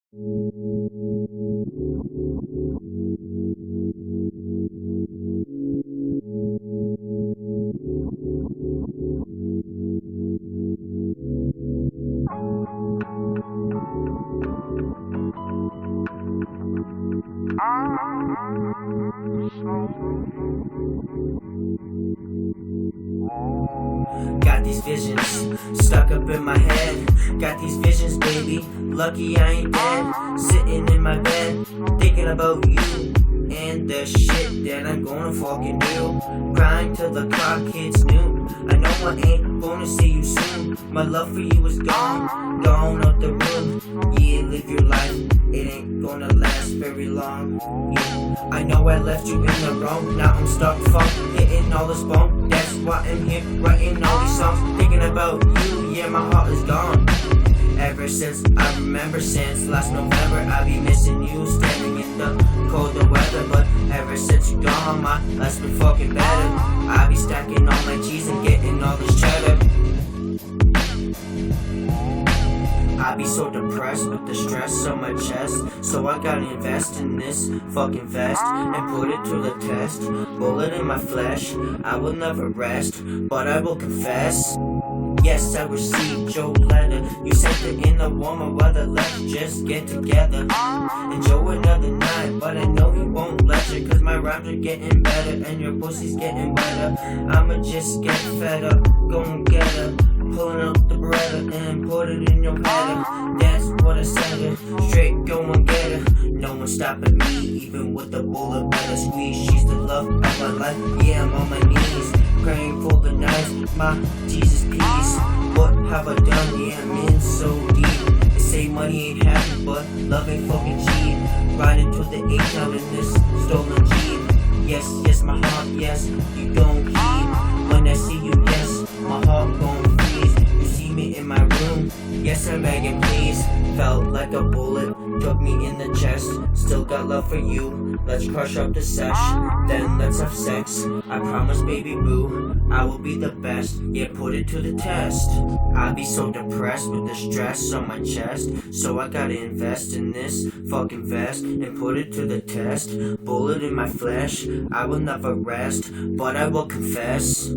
Got these visions stuck up in my head. Got these visions, baby. Lucky I ain't dead. Sitting in my bed, thinking about you and the shit that I'm gonna fucking do. Grind till the clock hits noon. I know I ain't gonna see you soon. My love for you is gone, gone out the room. Yeah, live your life. It ain't gonna last very long. Yeah, I know I left you in the wrong. Now I'm stuck, fuck, hitting all this bone. That's why I'm here writing all these songs, thinking about you. Yeah, my heart is gone. Ever since I remember, since last November, I be missing you, standing in the colder weather. But ever since you gone, my life's been fucking better. I be stacking all my cheese and getting all this cheddar. I be so depressed with the stress on my chest, so I gotta invest in this fucking vest and put it to the test. Bullet in my flesh, I will never rest, but I will confess. Yes, I received your letter. You sent it in the warmer weather. Let's just get together, enjoy another night. But I know you won't let you, cause my rhymes are getting better and your pussy's getting wetter. I'ma just get fed up, go and get her. Pulling up the Beretta and put it in your header. That's what I said her. Straight go and get her. No one stopping me, even with the bullet better squeeze. She's the love of my life. Yeah, I'm on my knees, praying for the night. My Jesus, peace. What have I done? Yeah, I'm in so deep. They say money ain't happy, but love ain't fucking cheap. Riding to the H-town in this stolen Jeep. Yes, yes, my heart, yes, you don't keep. When I see you, yes, my heart gon' freeze. You see me in my room, yes, I'm begging, please. Felt like a bullet, took me in the chest. Still got love for you, let's crush up the sesh. Then let's have sex, I promise, baby boo, I will be the best, yeah, put it to the test. I be so depressed with the stress on my chest, so I gotta invest in this fucking vest and put it to the test. Bullet in my flesh, I will never rest, but I will confess.